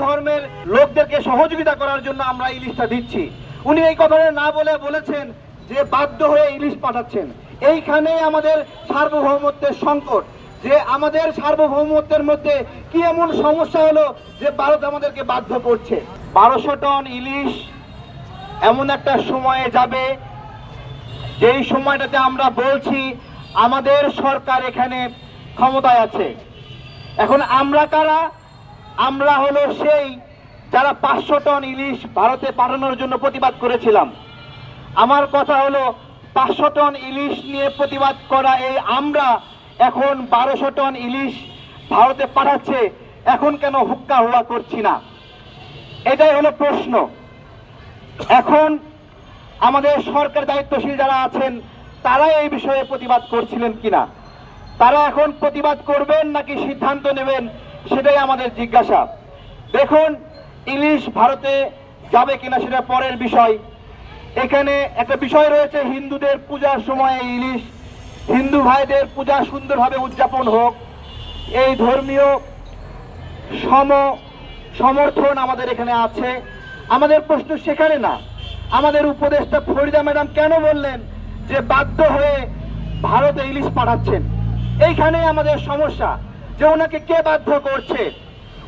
ধর্মের লোকদেরকে সহযোগিতা করার জন্য আমরা ইলিশটা দিচ্ছি। উনি এই কথাটা না বলে বলেছেন যে বাধ্য হয়ে ইলিশ পাঠাচ্ছেন। এইখানে আমাদের সার্বভৌমত্বের সংকট, যে আমাদের সার্বভৌমত্বের মধ্যে কি এমন সমস্যা হলো যে ভারত আমাদেরকে বাধ্য করছে। 1200 টন ইলিশ এমন একটা সময়ে যাবে যেই সময়টাতে আমরা বলছি আমাদের সরকার এখানে ক্ষমতায় আছে। এখন আমরা কারা? আমরা হলো সেই যারা 500 টন ইলিশ ভারতে পাঠানোর জন্য প্রতিবাদ করেছিলাম। আমার কথা হলো 500 টন ইলিশ নিয়ে প্রতিবাদ করা এই আমরা এখন 1200 টন ইলিশ ভারতে পাঠাচ্ছে, এখন কেন হুক্কা হুয়া করছি না? এটাই হলো প্রশ্ন। এখন আমাদের সরকার দায়িত্বশীল যারা আছেন তারা এই বিষয়ে প্রতিবাদ করছিলেন কিনা, তারা এখন প্রতিবাদ করবেন নাকি সিদ্ধান্ত নেবেন, সেটাই আমাদের জিজ্ঞাসা। দেখুন, ইলিশ ভারতে যাবে কিনা সেটা পরের বিষয়। এখানে একটা বিষয় রয়েছে, হিন্দুদের পূজার সময় ইলিশ, হিন্দু ভাইদের পূজা সুন্দরভাবে উদযাপন হোক, এই ধর্মীয় সমর্থন আমাদের এখানে আছে। আমাদের প্রশ্ন সেখানে না। আমাদের উপদেষ্টা ফরিদা ম্যাডাম কেন বললেন যে বাধ্য হয়ে ভারতে ইলিশ পাঠাচ্ছেন? এইখানে আমাদের সমস্যা, যে ওনাকে কে বাধ্য করছে।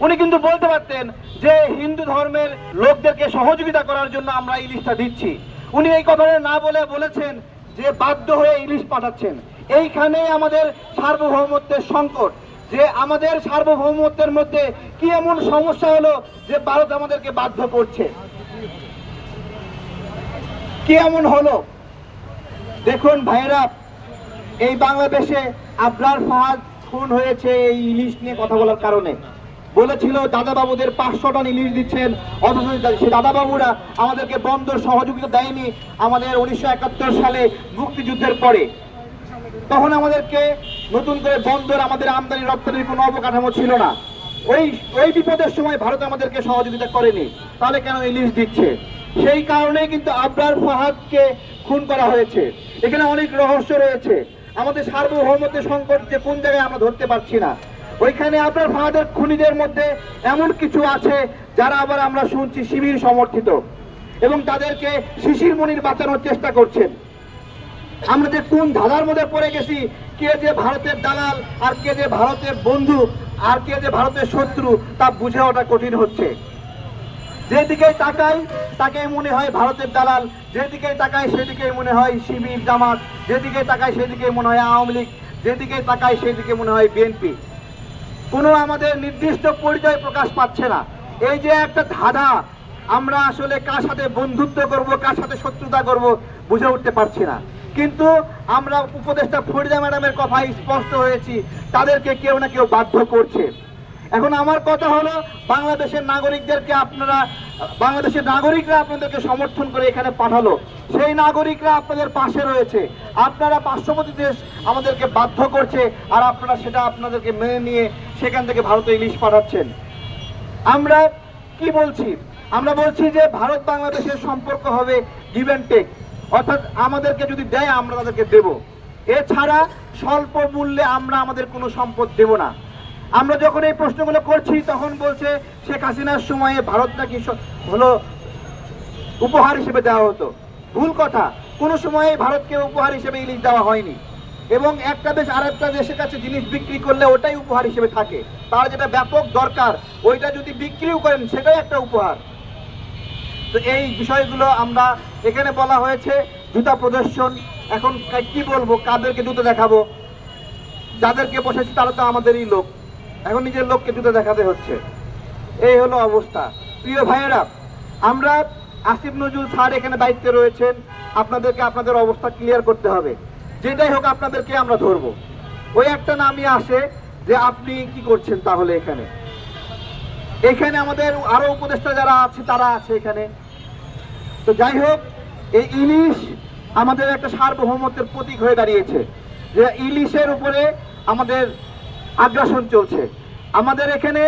উনি কিন্তু বলতে পারতেন যে হিন্দু ধর্মের লোকদেরকে সহযোগিতা করার জন্য আমরা ইলিশটা দিচ্ছি। উনি এই কথাটা না বলে বলেছেন যে বাধ্য হয়ে ইলিশ পাঠাচ্ছেন। এইখানে আমাদের সার্বভৌমত্বের সংকট, যে আমাদের সার্বভৌমত্বের মধ্যে কি এমন সমস্যা হলো যে ভারত আমাদেরকে বাধ্য করছে। কি এমন হলো? দেখুন ভাইয়েরা, এই বাংলাদেশে আবরার ফাহাদ খুন হয়েছে এই ইলিশ নিয়ে কথা বলার কারণে। বলেছিল দাদাবাবুদের 500 টন ইলিশ দিচ্ছেন, অথচ সে দাদাবাবুরা আমাদেরকে বন্দর সহযোগিতা দেয়নি। আমাদের 1971 সালে মুক্তিযুদ্ধের পরে তখন আমাদেরকে নতুন করে বন্দর, আমাদের আমদানি রপ্তানির কোনো অবকাঠামো ছিল না। ওই বিপদের সময় ভারত আমাদেরকে সহযোগিতা করেনি, তাহলে কেন ইলিশ দিচ্ছে? সেই কারণেই কিন্তু আবরার ফাহাদকে খুন করা হয়েছে। এখানে অনেক রহস্য রয়েছে। আমাদের সার্বভৌমত্বের সংকট যে কোন জায়গায় আমরা ধরতে পারছি না। ওইখানে আবরার ফাহাদের খুনিদের মধ্যে এমন কিছু আছে যারা আবার আমরা শুনছি শিবির সমর্থিত, এবং তাদেরকে শিশির মনির বাঁচানোর চেষ্টা করছেন। আমরা যে কোন ধাঁধার মধ্যে পড়ে গেছি, কে যে ভারতের দালাল আর কে যে ভারতের বন্ধু আর কে যে ভারতের শত্রু, তা বুঝে ওঠা কঠিন হচ্ছে। যেদিকে তাকাই তাকে মনে হয় ভারতের দালাল, যেদিকে তাকাই সেদিকে মনে হয় শিবির জামাত, যেদিকে তাকাই সেদিকে মনে হয় আওয়ামী লীগ, যেদিকে তাকাই সেদিকে মনে হয় বিএনপি। কোনো আমাদের নির্দিষ্ট পরিচয় প্রকাশ পাচ্ছে না। এই যে একটা ধাঁধা, আমরা আসলে কার সাথে বন্ধুত্ব করব, কার সাথে শত্রুতা করব বুঝে উঠতে পারছি না। কিন্তু আমরা উপদেষ্টা ফরিদা ম্যাডামের কথাই স্পষ্ট হয়েছি, তাদেরকে কেউ না কেউ বাধ্য করছে। এখন আমার কথা হলো, বাংলাদেশের নাগরিকরা আপনাদেরকে সমর্থন করে এখানে পাঠালো, সেই নাগরিকরা আপনাদের পাশে রয়েছে। আপনারা পার্শ্ববর্তী দেশ আমাদেরকে বাধ্য করছে, আর আপনারা সেটা আপনাদেরকে মেনে নিয়ে সেখান থেকে ভারতে ইলিশ পাঠাচ্ছেন। আমরা কি বলছি? আমরা বলছি যে ভারত বাংলাদেশের সম্পর্ক হবে গিভ অ্যান্ড টেক, অর্থাৎ আমাদেরকে যদি দেয় আমরা তাদেরকে দেব। এছাড়া স্বল্প মূল্যে আমরা আমাদের কোনো সম্পদ দেব না। আমরা যখন এই প্রশ্নগুলো করছি তখন বলছে শেখ হাসিনার সময়ে ভারত নাকি হলো উপহার হিসেবে দেওয়া হতো। ভুল কথা, কোনো সময়ে ভারতকে উপহার হিসেবে ইলিশ দেওয়া হয়নি। এবং একটা দেশ আরেকটা দেশের কাছে জিনিস বিক্রি করলে ওটাই উপহার হিসেবে থাকে। তার যেটা ব্যাপক দরকার ওইটা যদি বিক্রিও করেন সেটাই একটা উপহার। তো এই বিষয়গুলো আমরা এখানে বলা হয়েছে জুতা প্রদর্শন। এখন কি বলবো, কাদেরকে জুতা দেখাবো? যাদেরকে বসেছি তারা তো আমাদেরই লোক, এখন নিজের লোককে জুতা দেখাতে হচ্ছে। এই হলো অবস্থা। প্রিয় ভাইয়েরা, আমরা আসিফ নজরুল স্যার এখানে দায়িত্বে রয়েছেন, আপনাদেরকে আপনাদের অবস্থা ক্লিয়ার করতে হবে। যেটাই হোক আপনাদেরকে আমরা ধরবো। ওই একটা নামই আসে যে আপনি কি করছেন তাহলে এখানে আমাদের আরো উপদেষ্টা যারা আছে তারা আছে এখানে। তো যাই হোক, এই ইলিশ আমাদের একটা সার্বভৌমত্বের প্রতীক হয়ে দাঁড়িয়েছে, যে ইলিশের উপরে আমাদের আগ্রাসন চলছে। আমাদের এখানে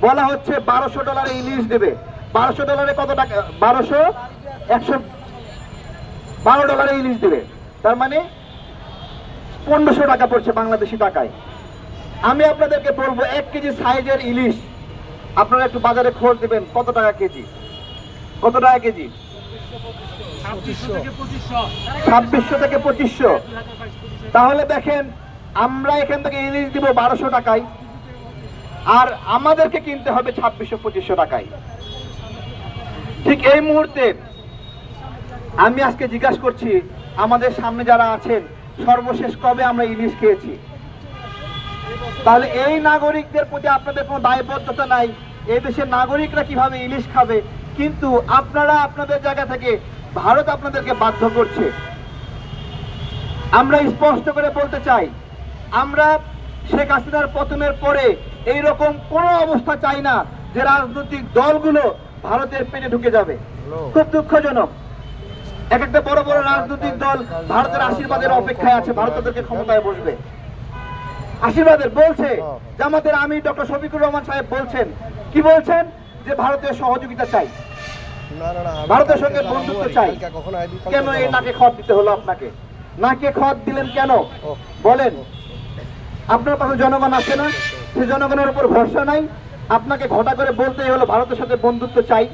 বলা হচ্ছে $1200 ইলিশ দেবে। $1200 কত টাকা? $112 ইলিশ দেবে, তার মানে 1500 টাকা পড়ছে বাংলাদেশি টাকায়। আমি আপনাদেরকে বলবো 1 কেজি সাইজের ইলিশ আপনারা একটু বাজারে খোঁজ দেবেন কত টাকা কেজি, কত টাকা কেজি? 2600 থেকে 2500। তাহলে দেখেন আমরা এখান থেকে ইলিশ দিব 1200 টাকায়, আর আমাদেরকে কিনতে হবে 2600-2500 টাকায়। ঠিক এই মুহূর্তে আমি আজকে জিজ্ঞাসা করছি আমাদের সামনে যারা আছেন, সর্বশেষ কবে আমরা ইলিশ খেয়েছি? তাহলে এই নাগরিকদের প্রতি আপনাদের কোনো দায়বদ্ধতা নাই, এই দেশের নাগরিকরা কিভাবে ইলিশ খাবে, কিন্তু আপনারা আপনাদের জায়গা থেকে ভারত আপনাদেরকে বাধ্য করছে। আমরা স্পষ্ট করে বলতে চাই, আমরা শেখ হাসিনার পতনের পরে এইরকম কোনো অবস্থা চাই না যে রাজনৈতিক দলগুলো ভারতের পেটে ঢুকে যাবে। খুব দুঃখজনক, এক একটা বড় বড় রাজনৈতিক দল ভারতের আশীর্বাদের অপেক্ষায় আছে, ভারত তাদেরকে ক্ষমতায় বসবে। আশীর্বাদের বলছে জামাতের আমির ডক্টর শফিকুর রহমান সাহেব বলছেন, কি বলছেন? যে ভারতের সহযোগিতা চাই, ভারতের সঙ্গে বন্ধুত্ব চাই। কেন এই নাকে খত দিতে হলো আপনাকে? নাকে খত দিলেন কেন বলেন? আপনার পাশে জনগণ আছে না? সে জনগণের উপর ভরসা নাই, আপনাকে ঘটা করে বলতেই হলো ভারতের সাথে বন্ধুত্ব চাই।